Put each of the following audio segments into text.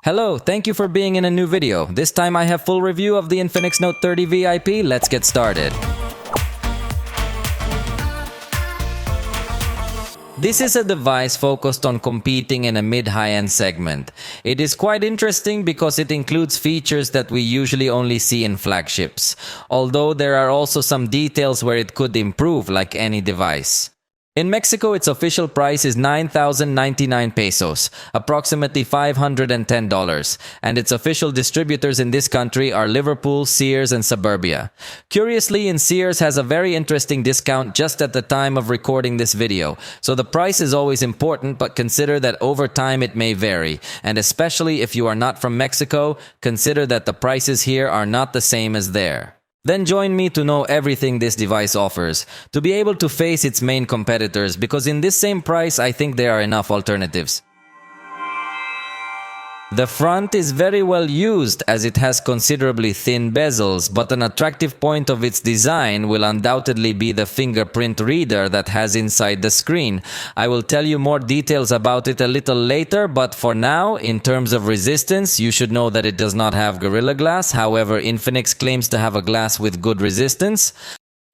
Hello, thank you for being in a new video. This time I have full review of the Infinix Note30 VIP. Let's get started. This is a device focused on competing in a mid-high-end segment. It is quite interesting because it includes features that we usually only see in flagships, although there are also some details where it could improve like any device. In Mexico, its official price is 9,099 pesos, approximately $510, and its official distributors in this country are Liverpool, Sears, and Suburbia. Curiously, Sears has a very interesting discount just at the time of recording this video, so the price is always important, but consider that over time it may vary, and especially if you are not from Mexico, consider that the prices here are not the same as there. Then join me to know everything this device offers, to be able to face its main competitors, because in this same price I think there are enough alternatives. The front is very well used as it has considerably thin bezels, but an attractive point of its design will undoubtedly be the fingerprint reader that has inside the screen. I will tell you more details about it a little later, but for now, in terms of resistance, you should know that it does not have Gorilla Glass. However, Infinix claims to have a glass with good resistance.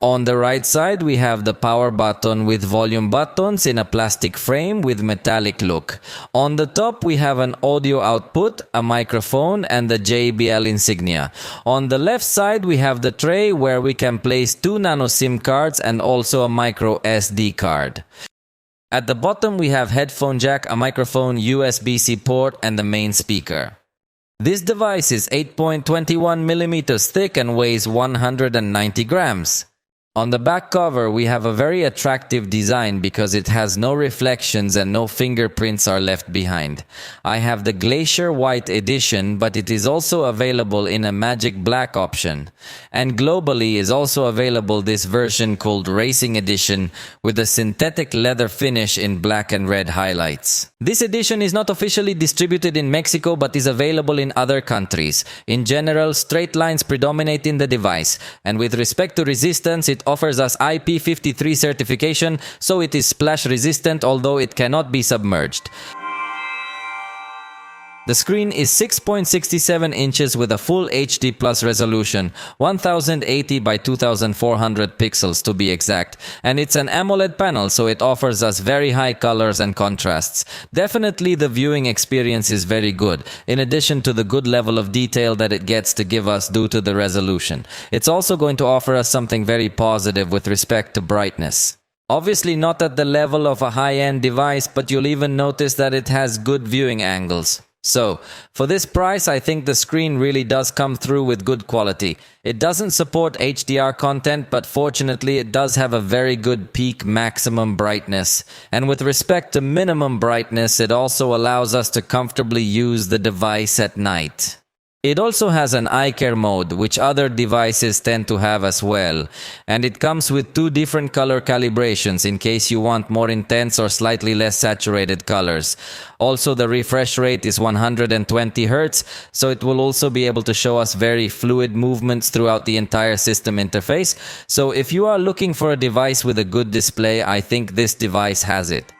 On the right side, we have the power button with volume buttons in a plastic frame with metallic look. On the top, we have an audio output, a microphone, and the JBL insignia. On the left side, we have the tray where we can place 2 nano SIM cards and also a micro SD card. At the bottom, we have headphone jack, a microphone, USB-C port, and the main speaker. This device is 8.21 millimeters thick and weighs 190 grams. On the back cover, we have a very attractive design because it has no reflections and no fingerprints are left behind. I have the Glacier White edition, but it is also available in a Magic Black option. And globally is also available this version called Racing Edition with a synthetic leather finish in black and red highlights. This edition is not officially distributed in Mexico but is available in other countries. In general, straight lines predominate in the device, and with respect to resistance, it offers us IP53 certification, so it is splash resistant although it cannot be submerged. The screen is 6.67 inches with a full HD plus resolution, 1080 by 2400 pixels to be exact, and it's an AMOLED panel, so it offers us very high colors and contrasts. Definitely the viewing experience is very good, in addition to the good level of detail that it gets to give us due to the resolution. It's also going to offer us something very positive with respect to brightness. Obviously not at the level of a high-end device, but you'll even notice that it has good viewing angles. So, for this price, I think the screen really does come through with good quality. It doesn't support HDR content, but fortunately it does have a very good peak maximum brightness. And with respect to minimum brightness, it also allows us to comfortably use the device at night. It also has an eye care mode, which other devices tend to have as well, and it comes with 2 different color calibrations in case you want more intense or slightly less saturated colors. Also, the refresh rate is 120 Hz, so it will also be able to show us very fluid movements throughout the entire system interface. So if you are looking for a device with a good display, I think this device has it.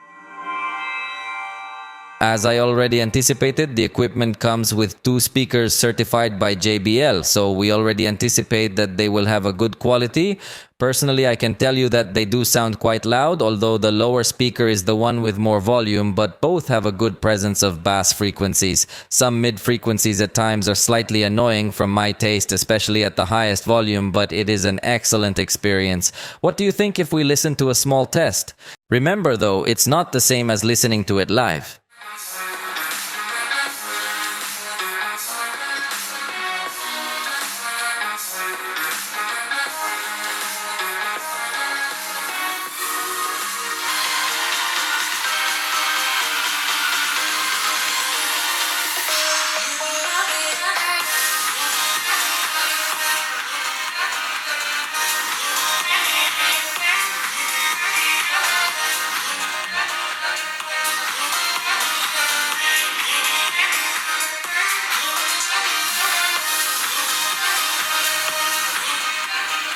As I already anticipated, the equipment comes with 2 speakers certified by JBL, so we already anticipate that they will have a good quality. Personally, I can tell you that they do sound quite loud, although the lower speaker is the one with more volume, but both have a good presence of bass frequencies. Some mid frequencies at times are slightly annoying from my taste, especially at the highest volume, but it is an excellent experience. What do you think if we listen to a small test? Remember though, it's not the same as listening to it live.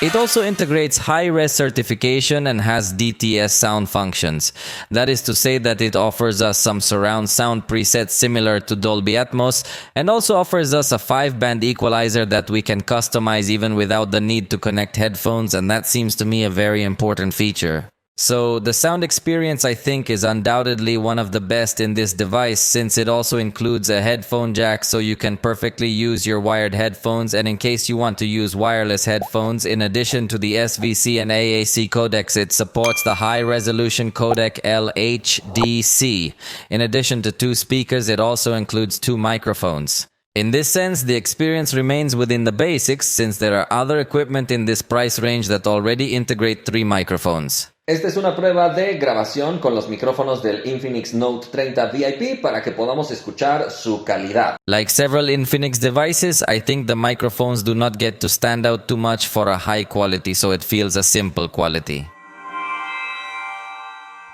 It also integrates high-res certification and has DTS sound functions. That is to say that it offers us some surround sound presets similar to Dolby Atmos, and also offers us a 5-band equalizer that we can customize even without the need to connect headphones, and that seems to me a very important feature. So the sound experience, I think, is undoubtedly one of the best in this device, since it also includes a headphone jack, so you can perfectly use your wired headphones, and in case you want to use wireless headphones, in addition to the SVC and AAC codecs, it supports the high-resolution codec LHDC. In addition to 2 speakers, it also includes 2 microphones. In this sense, the experience remains within the basics, since there are other equipment in this price range that already integrate 3 microphones. Esta es una prueba de grabación con los micrófonos del Infinix Note30 VIP para que podamos escuchar su calidad. Like several Infinix devices, I think the microphones do not get to stand out too much for a high quality, so it feels a simple quality.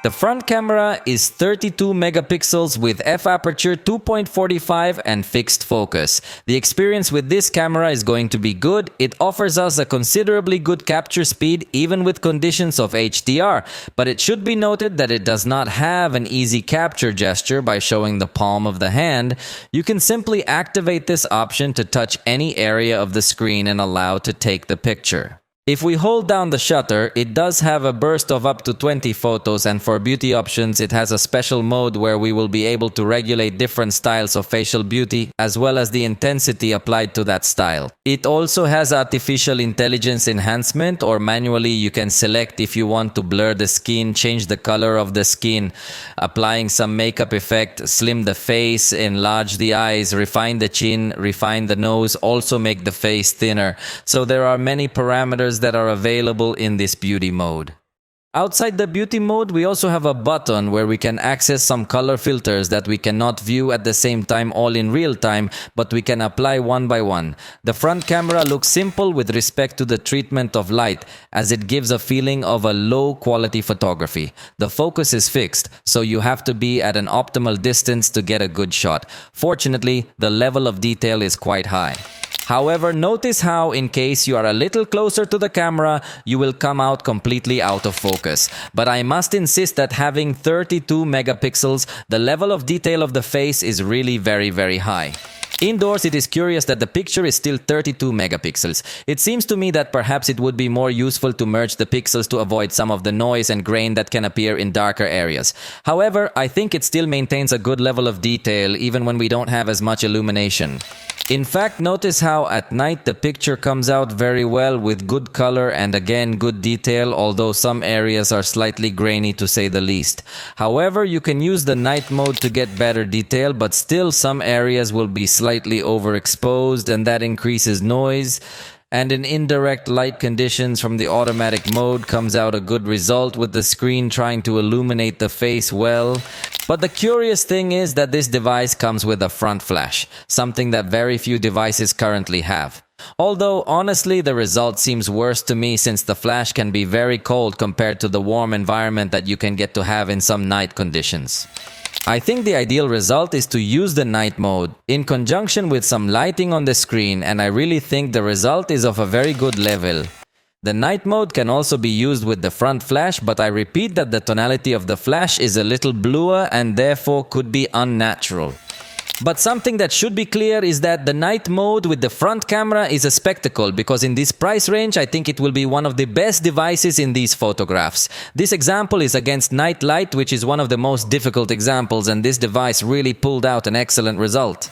The front camera is 32 megapixels with f-aperture 2.45 and fixed focus. The experience with this camera is going to be good. It offers us a considerably good capture speed even with conditions of HDR, but it should be noted that it does not have an easy capture gesture by showing the palm of the hand. You can simply activate this option to touch any area of the screen and allow to take the picture. If we hold down the shutter, it does have a burst of up to 20 photos, and for beauty options it has a special mode where we will be able to regulate different styles of facial beauty as well as the intensity applied to that style. It also has artificial intelligence enhancement, or manually you can select if you want to blur the skin, change the color of the skin, applying some makeup effect, slim the face, enlarge the eyes, refine the chin, refine the nose, also make the face thinner. So there are many parameters that are available in this beauty mode. Outside the beauty mode, we also have a button where we can access some color filters that we cannot view at the same time all in real time, but we can apply one by one. The front camera looks simple with respect to the treatment of light, as it gives a feeling of a low quality photography. The focus is fixed, so you have to be at an optimal distance to get a good shot. Fortunately, the level of detail is quite high. However, notice how, in case you are a little closer to the camera, you will come out completely out of focus. But I must insist that having 32 megapixels, the level of detail of the face is really very high. Indoors, it is curious that the picture is still 32 megapixels. It seems to me that perhaps it would be more useful to merge the pixels to avoid some of the noise and grain that can appear in darker areas. However, I think it still maintains a good level of detail even when we don't have as much illumination. In fact, notice how at night the picture comes out very well with good color and again good detail, although some areas are slightly grainy to say the least. However, you can use the night mode to get better detail, but still some areas will be slightly overexposed and that increases noise. And in indirect light conditions from the automatic mode comes out a good result with the screen trying to illuminate the face well. But the curious thing is that this device comes with a front flash, something that very few devices currently have. Although honestly the result seems worse to me, since the flash can be very cold compared to the warm environment that you can get to have in some night conditions. I think the ideal result is to use the night mode in conjunction with some lighting on the screen, and I really think the result is of a very good level. The night mode can also be used with the front flash, but I repeat that the tonality of the flash is a little bluer and therefore could be unnatural. But something that should be clear is that the night mode with the front camera is a spectacle, because in this price range I think it will be one of the best devices in these photographs. This example is against night light, which is one of the most difficult examples, and this device really pulled out an excellent result.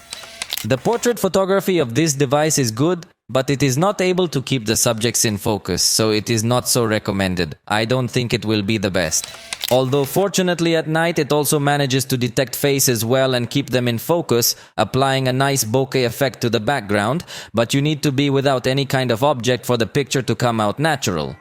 The portrait photography of this device is good, but it is not able to keep the subjects in focus, so it is not so recommended. I don't think it will be the best. Although fortunately at night it also manages to detect faces well and keep them in focus, applying a nice bokeh effect to the background, but you need to be without any kind of object for the picture to come out natural.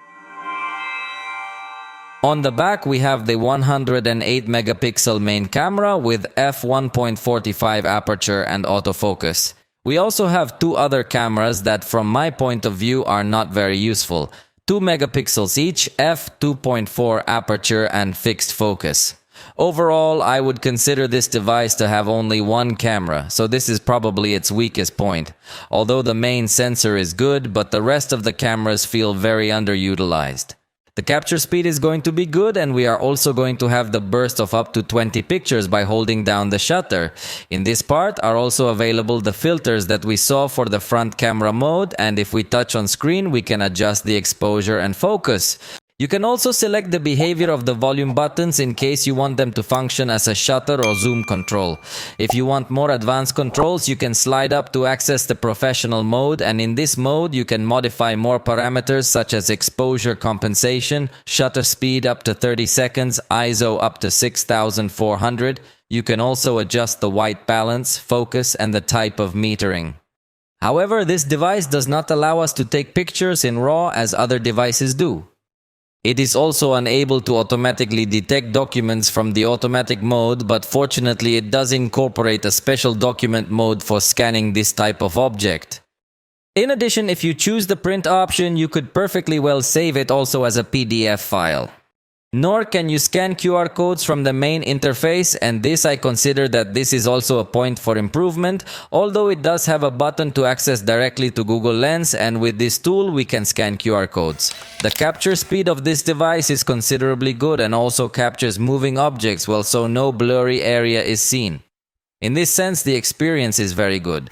On the back we have the 108 megapixel main camera with f1.45 aperture and autofocus. We also have 2 other cameras that from my point of view are not very useful. 2 megapixels each, f2.4 aperture and fixed focus. Overall, I would consider this device to have only one camera, so this is probably its weakest point. Although the main sensor is good, but the rest of the cameras feel very underutilized. The capture speed is going to be good, and we are also going to have the burst of up to 20 pictures by holding down the shutter. In this part are also available the filters that we saw for the front camera mode, and if we touch on screen we can adjust the exposure and focus. You can also select the behavior of the volume buttons in case you want them to function as a shutter or zoom control. If you want more advanced controls, you can slide up to access the professional mode, and in this mode you can modify more parameters such as exposure compensation, shutter speed up to 30 seconds, ISO up to 6400. You can also adjust the white balance, focus, and the type of metering. However, this device does not allow us to take pictures in RAW as other devices do. It is also unable to automatically detect documents from the automatic mode, but fortunately it does incorporate a special document mode for scanning this type of object. In addition, if you choose the print option, you could perfectly well save it also as a PDF file. Nor can you scan QR codes from the main interface, and this I consider that this is also a point for improvement, although it does have a button to access directly to Google Lens, and with this tool we can scan QR codes. The capture speed of this device is considerably good and also captures moving objects well, so no blurry area is seen. In this sense, the experience is very good.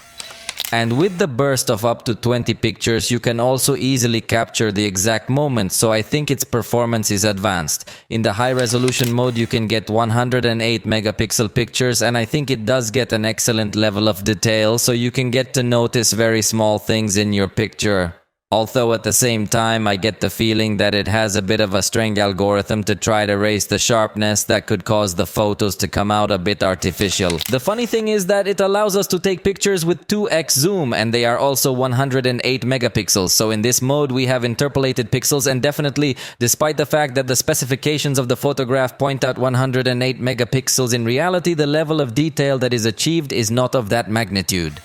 And with the burst of up to 20 pictures, you can also easily capture the exact moment, so I think its performance is advanced. In the high resolution mode you can get 108 megapixel pictures, and I think it does get an excellent level of detail, so you can get to notice very small things in your picture. Although at the same time I get the feeling that it has a bit of a strange algorithm to try to raise the sharpness that could cause the photos to come out a bit artificial. The funny thing is that it allows us to take pictures with 2x zoom, and they are also 108 megapixels. So in this mode we have interpolated pixels, and definitely, despite the fact that the specifications of the photograph point out 108 megapixels, in reality the level of detail that is achieved is not of that magnitude.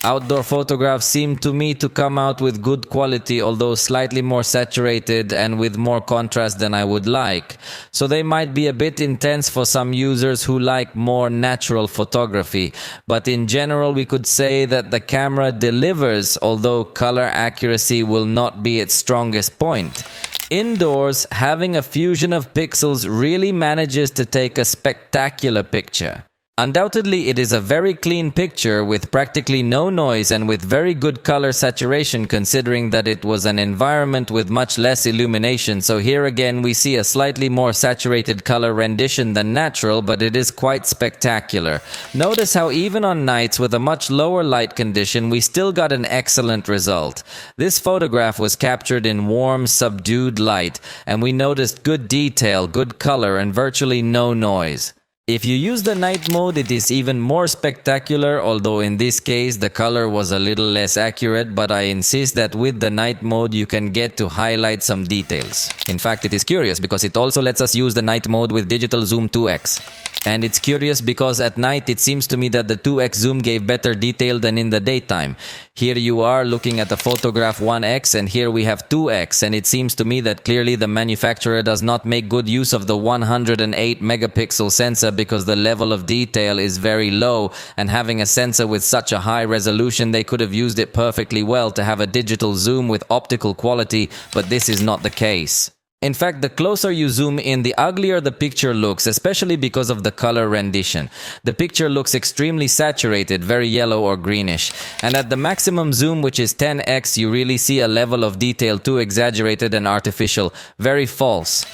Outdoor photographs seem to me to come out with good quality, although slightly more saturated and with more contrast than I would like. So they might be a bit intense for some users who like more natural photography. But in general, we could say that the camera delivers, although color accuracy will not be its strongest point. Indoors, having a fusion of pixels really manages to take a spectacular picture. Undoubtedly, it is a very clean picture with practically no noise and with very good color saturation, considering that it was an environment with much less illumination. So here again we see a slightly more saturated color rendition than natural, but it is quite spectacular. Notice how even on nights with a much lower light condition we still got an excellent result. This photograph was captured in warm, subdued light, and we noticed good detail, good color, and virtually no noise. If you use the night mode, it is even more spectacular, although in this case the color was a little less accurate, but I insist that with the night mode you can get to highlight some details. In fact, it is curious because it also lets us use the night mode with digital zoom 2x. And it's curious because at night it seems to me that the 2x zoom gave better detail than in the daytime. Here you are looking at the photograph 1x, and here we have 2x, and it seems to me that clearly the manufacturer does not make good use of the 108 megapixel sensor because the level of detail is very low, and having a sensor with such a high resolution they could have used it perfectly well to have a digital zoom with optical quality, but this is not the case. In fact, the closer you zoom in, the uglier the picture looks, especially because of the color rendition. The picture looks extremely saturated, very yellow or greenish. And at the maximum zoom, which is 10x, you really see a level of detail too exaggerated and artificial, very false.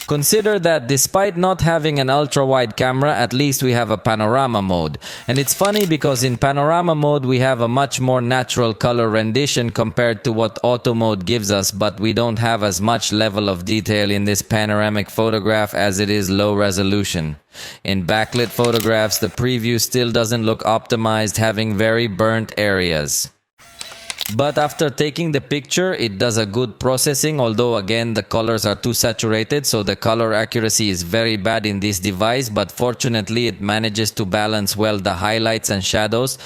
Consider that despite not having an ultra-wide camera, at least we have a panorama mode. And it's funny because in panorama mode we have a much more natural color rendition compared to what auto mode gives us, but we don't have as much level of detail in this panoramic photograph as it is low resolution. In backlit photographs, the preview still doesn't look optimized, having very burnt areas. But after taking the picture, it does a good processing, although again the colors are too saturated, so the color accuracy is very bad in this device, but fortunately it manages to balance well the highlights and shadows.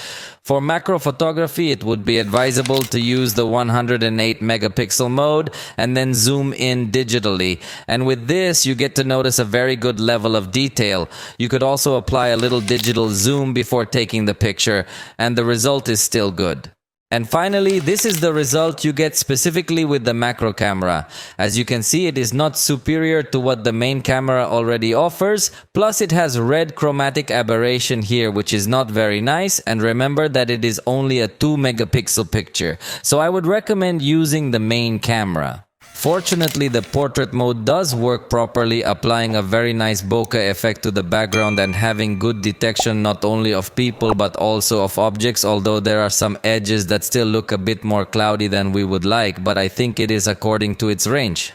For macro photography, it would be advisable to use the 108 megapixel mode and then zoom in digitally. And with this, you get to notice a very good level of detail. You could also apply a little digital zoom before taking the picture, and the result is still good. And finally, this is the result you get specifically with the macro camera. As you can see, it is not superior to what the main camera already offers, plus it has red chromatic aberration here, which is not very nice, and remember that it is only a 2 megapixel picture, so I would recommend using the main camera. Fortunately, the portrait mode does work properly, applying a very nice bokeh effect to the background and having good detection not only of people but also of objects, although there are some edges that still look a bit more cloudy than we would like, but I think it is according to its range.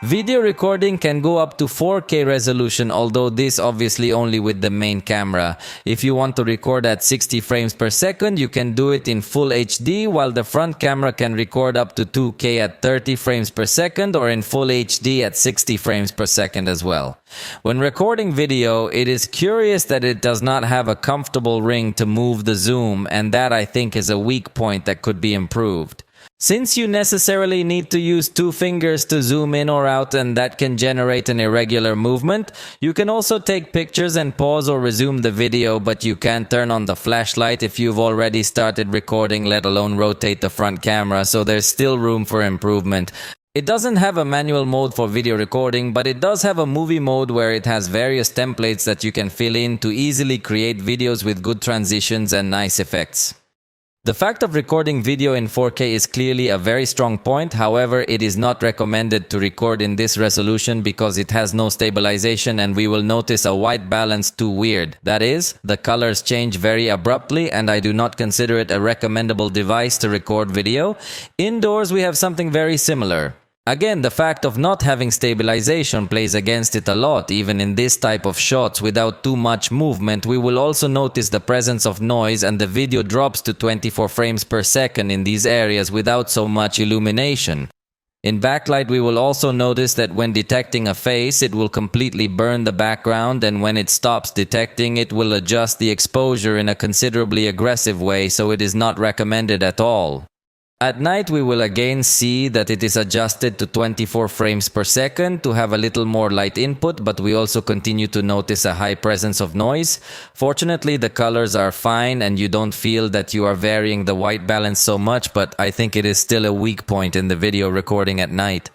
Video recording can go up to 4K resolution, although this obviously only with the main camera. If you want to record at 60 frames per second, you can do it in full HD, while the front camera can record up to 2K at 30 frames per second or in full HD at 60 frames per second as well. When recording video, it is curious that it does not have a comfortable ring to move the zoom, and that I think is a weak point that could be improved. Since you necessarily need to use 2 fingers to zoom in or out, and that can generate an irregular movement, you can also take pictures and pause or resume the video, but you can't turn on the flashlight if you've already started recording, let alone rotate the front camera, so there's still room for improvement. It doesn't have a manual mode for video recording, but it does have a movie mode where it has various templates that you can fill in to easily create videos with good transitions and nice effects. The fact of recording video in 4K is clearly a very strong point. However, it is not recommended to record in this resolution because it has no stabilization and we will notice a white balance too weird. That is, the colors change very abruptly, and I do not consider it a recommendable device to record video. Indoors, we have something very similar. Again, the fact of not having stabilization plays against it a lot. Even in this type of shots without too much movement, we will also notice the presence of noise, and the video drops to 24 frames per second in these areas without so much illumination. In backlight, we will also notice that when detecting a face, it will completely burn the background, and when it stops detecting, it will adjust the exposure in a considerably aggressive way, so it is not recommended at all. At night, we will again see that it is adjusted to 24 frames per second to have a little more light input, but we also continue to notice a high presence of noise. Fortunately, the colors are fine and you don't feel that you are varying the white balance so much, but I think it is still a weak point in the video recording at night.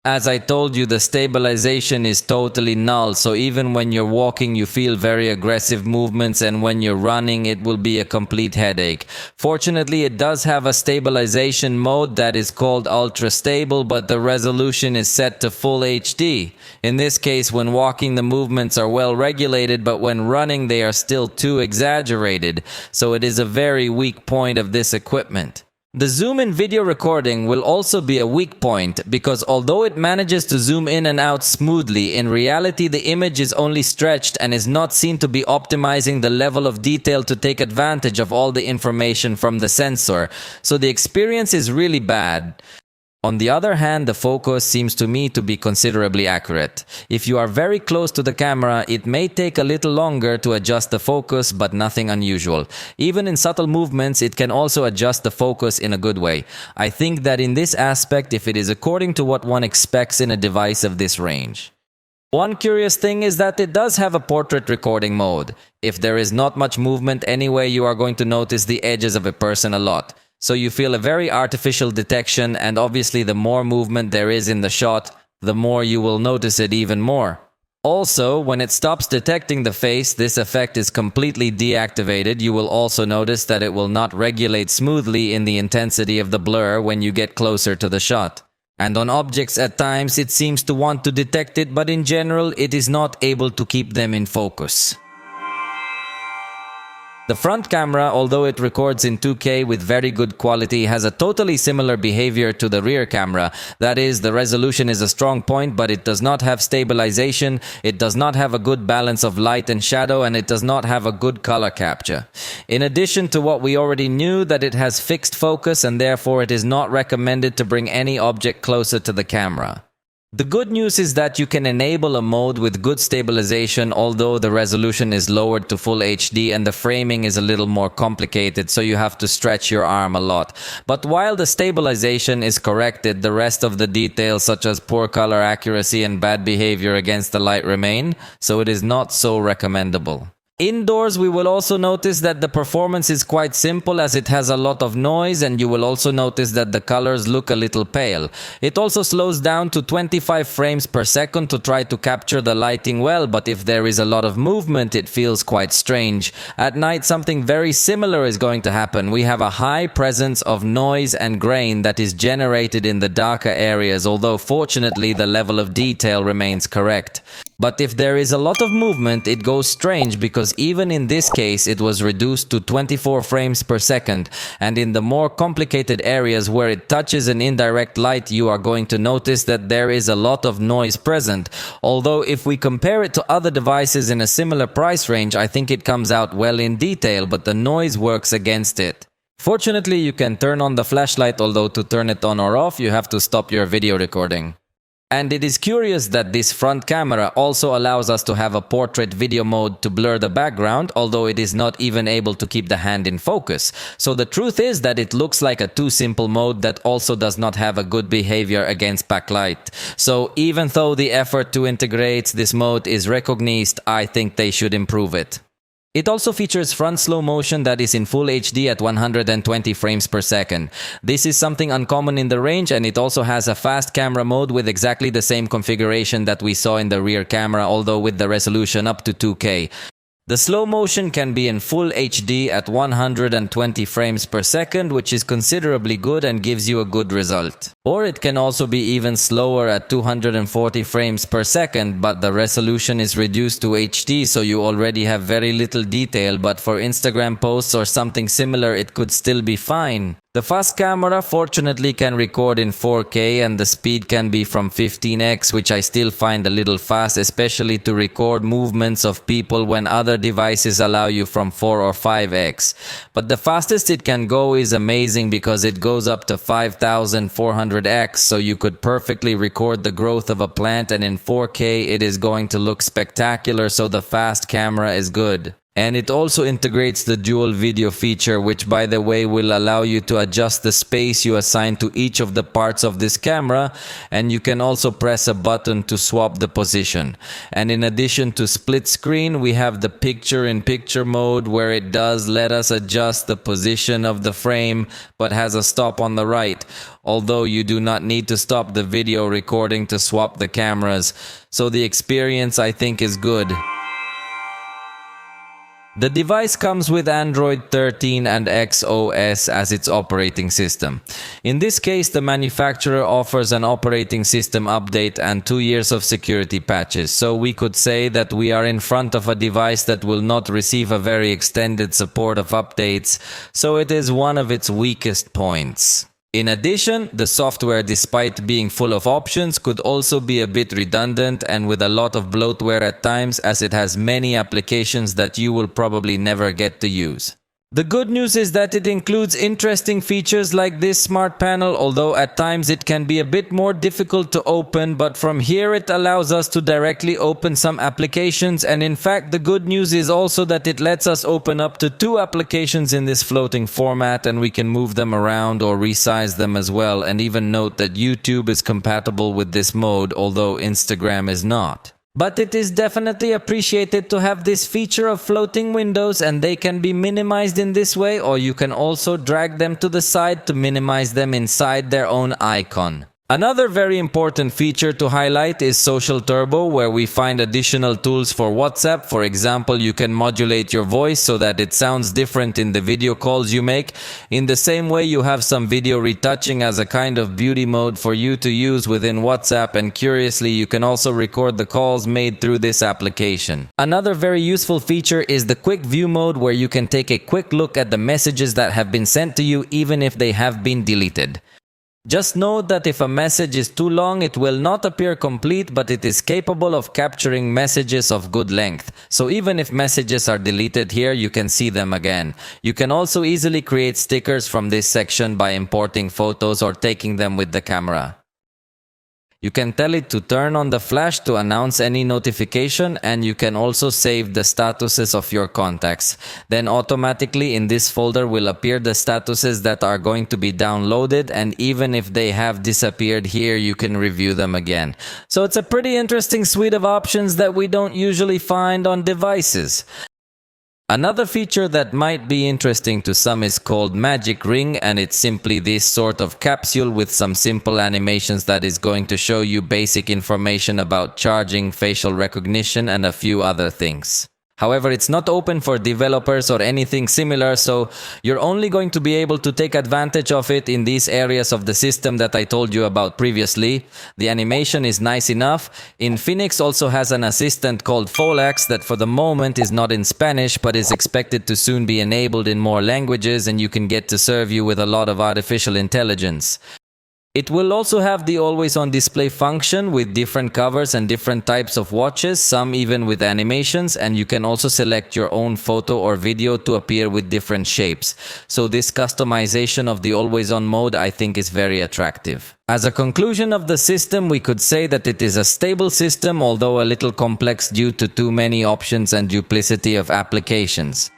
As I told you, the stabilization is totally null, so even when you're walking you feel very aggressive movements, and when you're running it will be a complete headache. Fortunately, it does have a stabilization mode that is called ultra stable, but the resolution is set to full HD. In this case, when walking the movements are well regulated, but when running they are still too exaggerated, so it is a very weak point of this equipment. The zoom in video recording will also be a weak point because although it manages to zoom in and out smoothly, in reality the image is only stretched and is not seen to be optimizing the level of detail to take advantage of all the information from the sensor, so the experience is really bad. On the other hand, the focus seems to me to be considerably accurate. If you are very close to the camera, it may take a little longer to adjust the focus, but nothing unusual. Even in subtle movements, it can also adjust the focus in a good way. I think that in this aspect, if it is according to what one expects in a device of this range. One curious thing is that it does have a portrait recording mode. If there is not much movement anyway, you are going to notice the edges of a person a lot. So you feel a very artificial detection, and obviously the more movement there is in the shot, the more you will notice it even more. Also, when it stops detecting the face, this effect is completely deactivated. You will also notice that it will not regulate smoothly in the intensity of the blur when you get closer to the shot. And on objects at times it seems to want to detect it, but in general it is not able to keep them in focus. The front camera, although it records in 2K with very good quality, has a totally similar behavior to the rear camera. That is, the resolution is a strong point, but it does not have stabilization, it does not have a good balance of light and shadow, and it does not have a good color capture. In addition to what we already knew, that it has fixed focus and therefore it is not recommended to bring any object closer to the camera. The good news is that you can enable a mode with good stabilization, although the resolution is lowered to full HD and the framing is a little more complicated, so you have to stretch your arm a lot. But while the stabilization is corrected, the rest of the details such as poor color accuracy and bad behavior against the light remain, so it is not so recommendable. Indoors, we will also notice that the performance is quite simple as it has a lot of noise, and you will also notice that the colors look a little pale. It also slows down to 25 frames per second to try to capture the lighting well, but if there is a lot of movement, it feels quite strange. At night, something very similar is going to happen. We have a high presence of noise and grain that is generated in the darker areas, although fortunately the level of detail remains correct. But if there is a lot of movement, it goes strange because even in this case it was reduced to 24 frames per second, and in the more complicated areas where it touches an indirect light you are going to notice that there is a lot of noise present. Although if we compare it to other devices in a similar price range, I think it comes out well in detail, but the noise works against it. Fortunately, you can turn on the flashlight, although to turn it on or off you have to stop your video recording. And it is curious that this front camera also allows us to have a portrait video mode to blur the background, although it is not even able to keep the hand in focus. So the truth is that it looks like a too simple mode that also does not have a good behavior against backlight. So even though the effort to integrate this mode is recognized, I think they should improve it. It also features front slow motion that is in full HD at 120 frames per second. This is something uncommon in the range, and it also has a fast camera mode with exactly the same configuration that we saw in the rear camera, although with the resolution up to 2K. The slow motion can be in full HD at 120 frames per second, which is considerably good and gives you a good result. Or it can also be even slower at 240 frames per second, but the resolution is reduced to HD, so you already have very little detail, but for Instagram posts or something similar it could still be fine. The fast camera fortunately can record in 4K and the speed can be from 15x, which I still find a little fast, especially to record movements of people when other devices allow you from 4 or 5x. But the fastest it can go is amazing because it goes up to 5400x, so you could perfectly record the growth of a plant, and in 4K it is going to look spectacular, so the fast camera is good. And it also integrates the dual video feature, which by the way will allow you to adjust the space you assign to each of the parts of this camera, and you can also press a button to swap the position. And in addition to split screen, we have the picture-in-picture mode where it does let us adjust the position of the frame but has a stop on the right, although you do not need to stop the video recording to swap the cameras. So the experience I think is good. The device comes with Android 13 and XOS as its operating system. In this case, the manufacturer offers an operating system update and 2 years of security patches, so we could say that we are in front of a device that will not receive a very extended support of updates, so it is one of its weakest points. In addition, the software, despite being full of options, could also be a bit redundant and with a lot of bloatware at times, as it has many applications that you will probably never get to use. The good news is that it includes interesting features like this smart panel, although at times it can be a bit more difficult to open, but from here it allows us to directly open some applications, and in fact the good news is also that it lets us open up to 2 applications in this floating format, and we can move them around or resize them as well, and even note that YouTube is compatible with this mode, although Instagram is not. But it is definitely appreciated to have this feature of floating windows, and they can be minimized in this way, or you can also drag them to the side to minimize them inside their own icon. Another very important feature to highlight is Social Turbo, where we find additional tools for WhatsApp. For example, you can modulate your voice so that it sounds different in the video calls you make. In the same way, you have some video retouching as a kind of beauty mode for you to use within WhatsApp, and curiously, you can also record the calls made through this application. Another very useful feature is the Quick View mode, where you can take a quick look at the messages that have been sent to you even if they have been deleted. Just note that if a message is too long, it will not appear complete, but it is capable of capturing messages of good length. So even if messages are deleted here, you can see them again. You can also easily create stickers from this section by importing photos or taking them with the camera. You can tell it to turn on the flash to announce any notification, and you can also save the statuses of your contacts. Then automatically in this folder will appear the statuses that are going to be downloaded, and even if they have disappeared here, you can review them again. So it's a pretty interesting suite of options that we don't usually find on devices. Another feature that might be interesting to some is called Magic Ring, and it's simply this sort of capsule with some simple animations that is going to show you basic information about charging, facial recognition, and a few other things. However, it's not open for developers or anything similar, so you're only going to be able to take advantage of it in these areas of the system that I told you about previously. The animation is nice enough. Infinix also has an assistant called Folax that for the moment is not in Spanish, but is expected to soon be enabled in more languages, and you can get to serve you with a lot of artificial intelligence. It will also have the always-on display function with different covers and different types of watches, some even with animations, and you can also select your own photo or video to appear with different shapes. So this customization of the always-on mode I think is very attractive. As a conclusion of the system, we could say that it is a stable system, although a little complex due to too many options and duplicity of applications.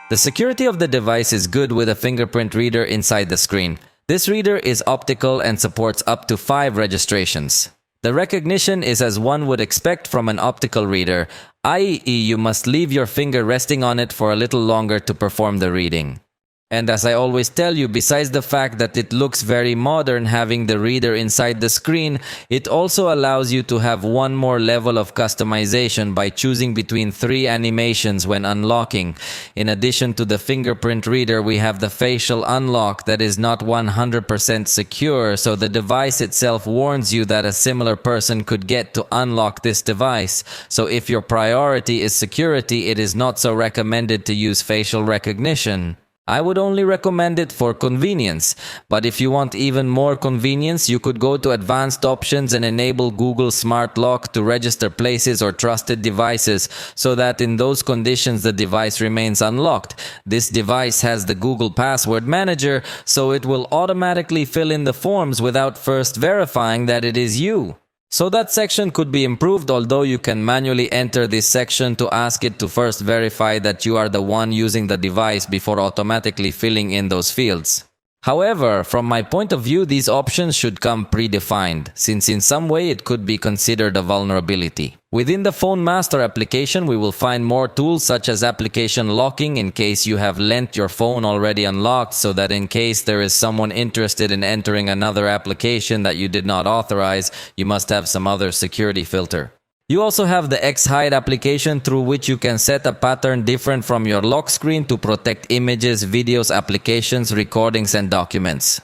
The security of the device is good with a fingerprint reader inside the screen. This reader is optical and supports up to 5 registrations. The recognition is as one would expect from an optical reader, i.e. you must leave your finger resting on it for a little longer to perform the reading. And as I always tell you, besides the fact that it looks very modern having the reader inside the screen, it also allows you to have one more level of customization by choosing between 3 animations when unlocking. In addition to the fingerprint reader, we have the facial unlock that is not 100% secure, so the device itself warns you that a similar person could get to unlock this device. So if your priority is security, it is not so recommended to use facial recognition. I would only recommend it for convenience, but if you want even more convenience, you could go to advanced options and enable Google Smart Lock to register places or trusted devices so that in those conditions the device remains unlocked. This device has the Google Password Manager, so it will automatically fill in the forms without first verifying that it is you. So that section could be improved, although you can manually enter this section to ask it to first verify that you are the one using the device before automatically filling in those fields. However, from my point of view, these options should come predefined, since in some way it could be considered a vulnerability. Within the Phone Master application, we will find more tools such as application locking in case you have lent your phone already unlocked, so that in case there is someone interested in entering another application that you did not authorize, you must have some other security filter. You also have the X-Hide application through which you can set a pattern different from your lock screen to protect images, videos, applications, recordings, and documents.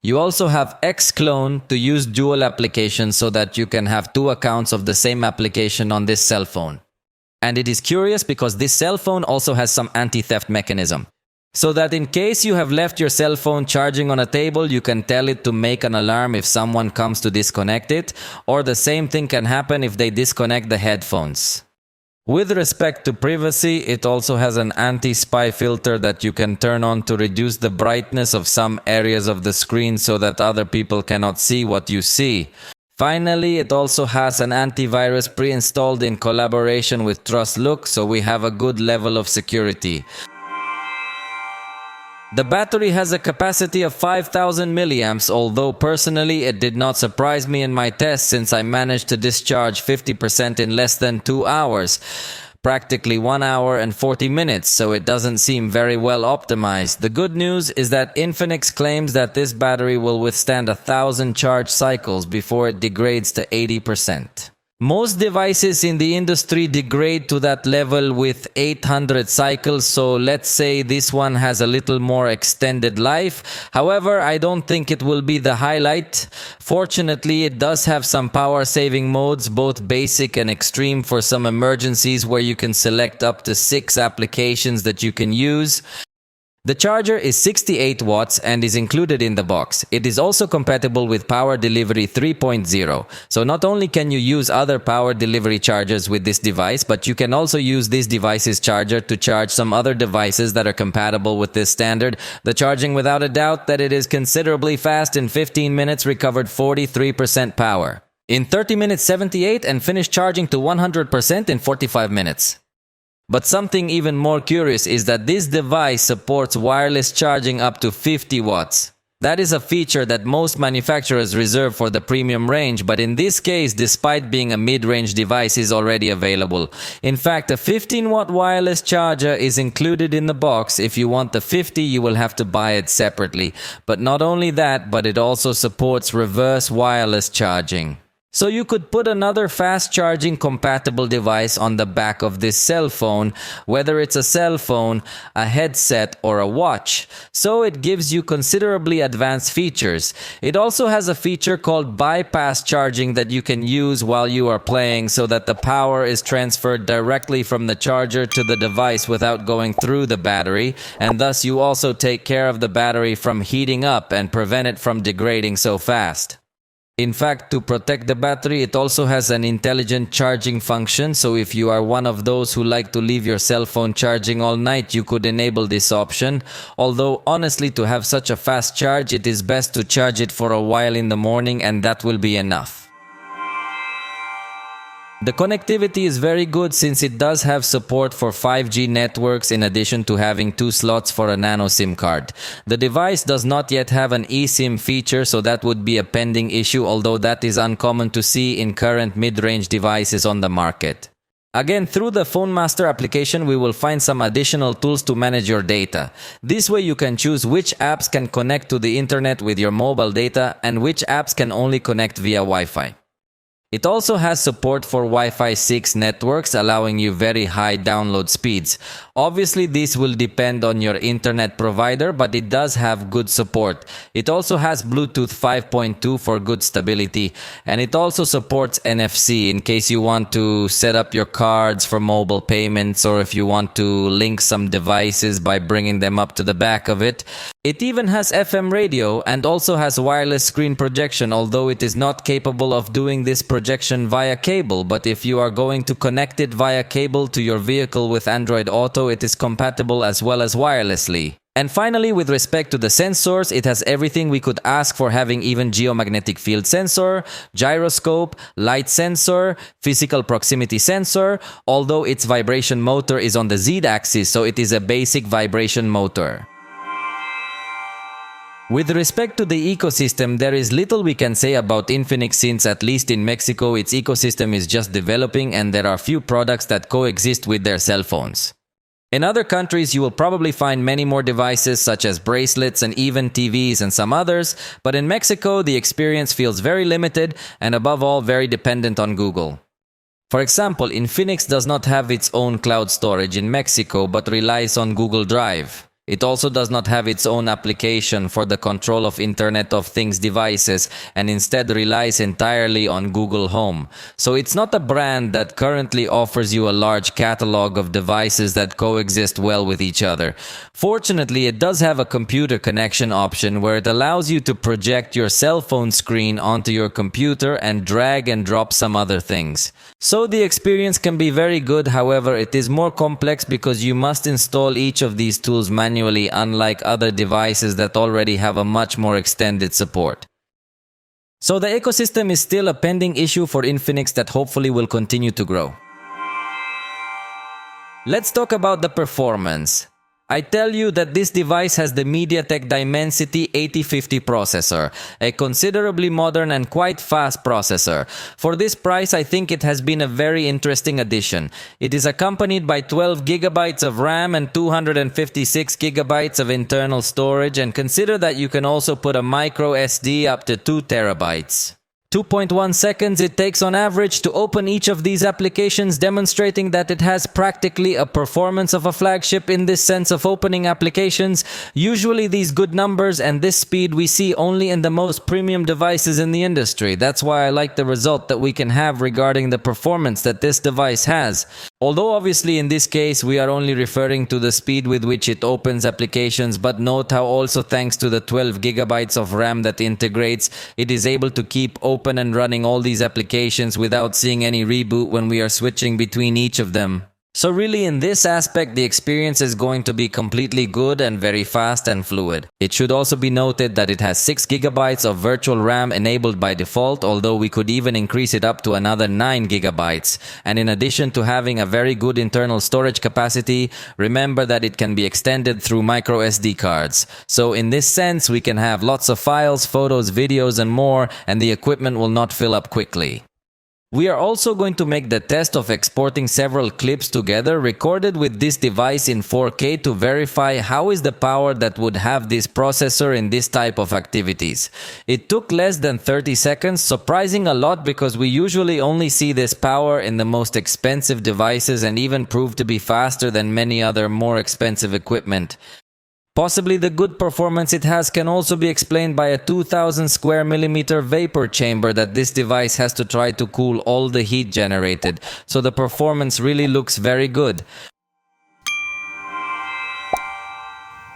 You also have X-Clone to use dual applications so that you can have 2 accounts of the same application on this cell phone. And it is curious because this cell phone also has some anti-theft mechanism. So that in case you have left your cell phone charging on a table, you can tell it to make an alarm if someone comes to disconnect it, or the same thing can happen if they disconnect the headphones. With respect to privacy, it also has an anti-spy filter that you can turn on to reduce the brightness of some areas of the screen so that other people cannot see what you see. Finally, it also has an antivirus pre-installed in collaboration with TrustLook, so we have a good level of security. The battery has a capacity of 5000 milliamps, although personally it did not surprise me in my test since I managed to discharge 50% in less than 2 hours. practically 1 hour and 40 minutes, so it doesn't seem very well optimized. The good news is that Infinix claims that this battery will withstand 1,000 charge cycles before it degrades to 80%. Most devices in the industry degrade to that level with 800 cycles, so let's say this one has a little more extended life. However, I don't think it will be the highlight. Fortunately, it does have some power saving modes, both basic and extreme, for some emergencies where you can select up to 6 applications that you can use. The charger is 68 watts and is included in the box. It is also compatible with Power Delivery 3.0. So not only can you use other power delivery chargers with this device, but you can also use this device's charger to charge some other devices that are compatible with this standard. The charging, without a doubt, that it is considerably fast. In 15 minutes recovered 43% power. In 30 minutes 78, and finished charging to 100% in 45 minutes. But something even more curious is that this device supports wireless charging up to 50 watts. That is a feature that most manufacturers reserve for the premium range, but in this case, despite being a mid-range device, is already available. In fact, a 15-watt wireless charger is included in the box. If you want the 50, you will have to buy it separately. But not only that, but it also supports reverse wireless charging. So you could put another fast charging compatible device on the back of this cell phone, whether it's a cell phone, a headset, or a watch. So it gives you considerably advanced features. It also has a feature called bypass charging that you can use while you are playing, so that the power is transferred directly from the charger to the device without going through the battery, and thus you also take care of the battery from heating up and prevent it from degrading so fast. In fact, to protect the battery, it also has an intelligent charging function, so if you are one of those who like to leave your cell phone charging all night, you could enable this option. Although, honestly, to have such a fast charge, it is best to charge it for a while in the morning, and that will be enough. The connectivity is very good since it does have support for 5G networks in addition to having 2 slots for a nano SIM card. The device does not yet have an eSIM feature, so that would be a pending issue, although that is uncommon to see in current mid-range devices on the market. Again, through the Phone Master application, we will find some additional tools to manage your data. This way you can choose which apps can connect to the internet with your mobile data and which apps can only connect via Wi-Fi. It also has support for Wi-Fi 6 networks, allowing you very high download speeds. Obviously, this will depend on your internet provider, but it does have good support. It also has Bluetooth 5.2 for good stability, and it also supports NFC in case you want to set up your cards for mobile payments, or if you want to link some devices by bringing them up to the back of it. It even has FM radio and also has wireless screen projection, although it is not capable of doing this projection via cable, but if you are going to connect it via cable to your vehicle with Android Auto, it is compatible as well as wirelessly. And finally, with respect to the sensors, it has everything we could ask for, having even geomagnetic field sensor, gyroscope, light sensor, physical proximity sensor, although its vibration motor is on the Z-axis, so it is a basic vibration motor. With respect to the ecosystem, there is little we can say about Infinix since, at least in Mexico, its ecosystem is just developing and there are few products that coexist with their cell phones. In other countries, you will probably find many more devices such as bracelets and even TVs and some others, but in Mexico, the experience feels very limited and above all very dependent on Google. For example, Infinix does not have its own cloud storage in Mexico but relies on Google Drive. It also does not have its own application for the control of Internet of Things devices and instead relies entirely on Google Home. So it's not a brand that currently offers you a large catalog of devices that coexist well with each other. Fortunately, it does have a computer connection option where it allows you to project your cell phone screen onto your computer and drag and drop some other things. So the experience can be very good, however, it is more complex because you must install each of these tools manually, unlike other devices that already have a much more extended support. So the ecosystem is still a pending issue for Infinix that hopefully will continue to grow. Let's talk about the performance. I tell you that this device has the MediaTek Dimensity 8050 processor, a considerably modern and quite fast processor. For this price, I think it has been a very interesting addition. It is accompanied by 12 gigabytes of RAM and 256 gigabytes of internal storage, and consider that you can also put a micro SD up to 2 terabytes. 2.1 seconds it takes on average to open each of these applications, demonstrating that it has practically a performance of a flagship in this sense of opening applications. Usually these good numbers and this speed we see only in the most premium devices in the industry. That's why I like the result that we can have regarding the performance that this device has. Although obviously in this case we are only referring to the speed with which it opens applications, but note how also thanks to the 12 gigabytes of RAM that integrates, it is able to keep open and running all these applications without seeing any reboot when we are switching between each of them. So really in this aspect the experience is going to be completely good and very fast and fluid. It should also be noted that it has 6 gigabytes of virtual RAM enabled by default, although we could even increase it up to another 9 gigabytes. And in addition to having a very good internal storage capacity, remember that it can be extended through micro SD cards. So in this sense we can have lots of files, photos, videos and more, and the equipment will not fill up quickly. We are also going to make the test of exporting several clips together recorded with this device in 4K to verify how is the power that would have this processor in this type of activities. It took less than 30 seconds, surprising a lot because we usually only see this power in the most expensive devices and even proved to be faster than many other more expensive equipment. Possibly the good performance it has can also be explained by a 2000 square millimeter vapor chamber that this device has to try to cool all the heat generated, so the performance really looks very good.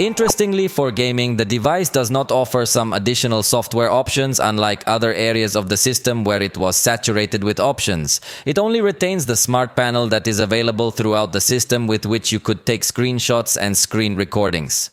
Interestingly, for gaming, the device does not offer some additional software options unlike other areas of the system where it was saturated with options. It only retains the smart panel that is available throughout the system with which you could take screenshots and screen recordings.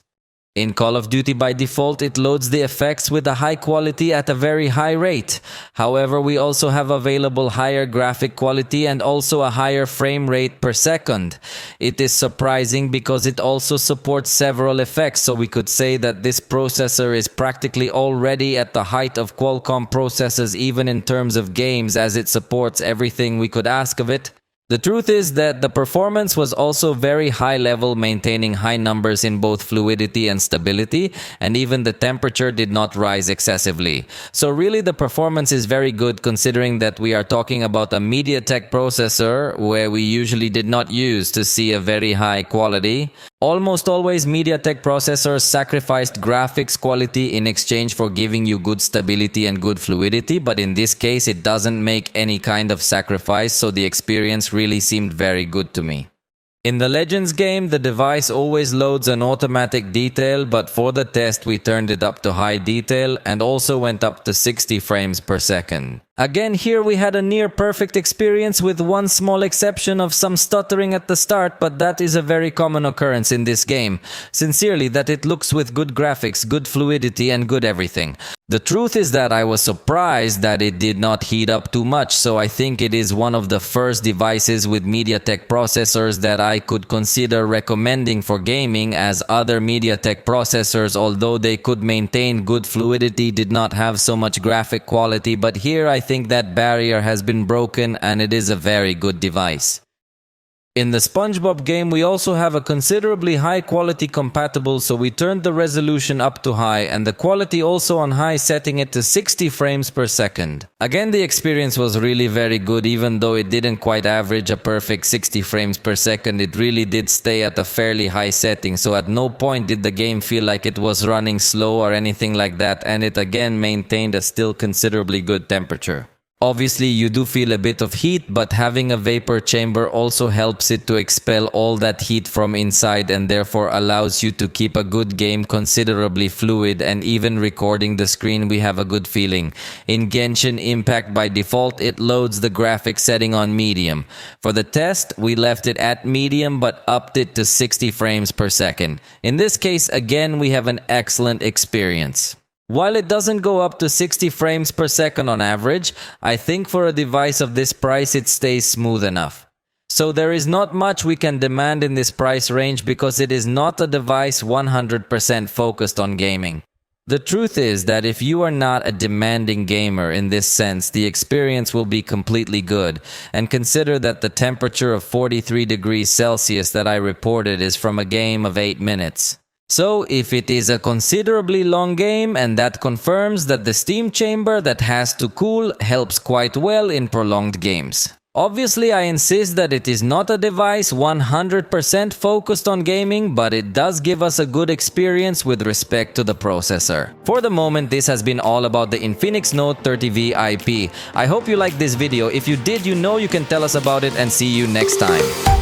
In Call of Duty by default, it loads the effects with a high quality at a very high rate. However, we also have available higher graphic quality and also a higher frame rate per second. It is surprising because it also supports several effects, so we could say that this processor is practically already at the height of Qualcomm processors even in terms of games, as it supports everything we could ask of it. The truth is that the performance was also very high level, maintaining high numbers in both fluidity and stability, and even the temperature did not rise excessively. So really the performance is very good considering that we are talking about a MediaTek processor where we usually did not use to see a very high quality. Almost always MediaTek processors sacrificed graphics quality in exchange for giving you good stability and good fluidity, but in this case it doesn't make any kind of sacrifice, so the experience really seemed very good to me. In the Legends game, the device always loads an automatic detail, but for the test we turned it up to high detail and also went up to 60 frames per second. Again, here we had a near perfect experience with one small exception of some stuttering at the start, but that is a very common occurrence in this game. Sincerely, that it looks with good graphics, good fluidity and good everything. The truth is that I was surprised that it did not heat up too much, so I think it is one of the first devices with MediaTek processors that I could consider recommending for gaming, as other MediaTek processors, although they could maintain good fluidity, did not have so much graphic quality, but here I think that barrier has been broken and it is a very good device. In the SpongeBob game, we also have a considerably high quality compatible, so we turned the resolution up to high and the quality also on high, setting it to 60 frames per second. Again, the experience was really very good, even though it didn't quite average a perfect 60 frames per second. It really did stay at a fairly high setting, so at no point did the game feel like it was running slow or anything like that, and it again maintained a still considerably good temperature. Obviously, you do feel a bit of heat, but having a vapor chamber also helps it to expel all that heat from inside and therefore allows you to keep a good game considerably fluid, and even recording the screen we have a good feeling. In Genshin Impact by default, it loads the graphics setting on medium. For the test, we left it at medium but upped it to 60 frames per second. In this case, again, we have an excellent experience. While it doesn't go up to 60 frames per second on average, I think for a device of this price it stays smooth enough. So there is not much we can demand in this price range because it is not a device 100% focused on gaming. The truth is that if you are not a demanding gamer in this sense, the experience will be completely good. And consider that the temperature of 43 degrees Celsius that I reported is from a game of 8 minutes. So if it is a considerably long game, and that confirms that the steam chamber that has to cool helps quite well in prolonged games. Obviously, I insist that it is not a device 100% focused on gaming, but it does give us a good experience with respect to the processor. For the moment, this has been all about the Infinix Note30 VIP. I hope you liked this video. If you did, you know you can tell us about it, and see you next time.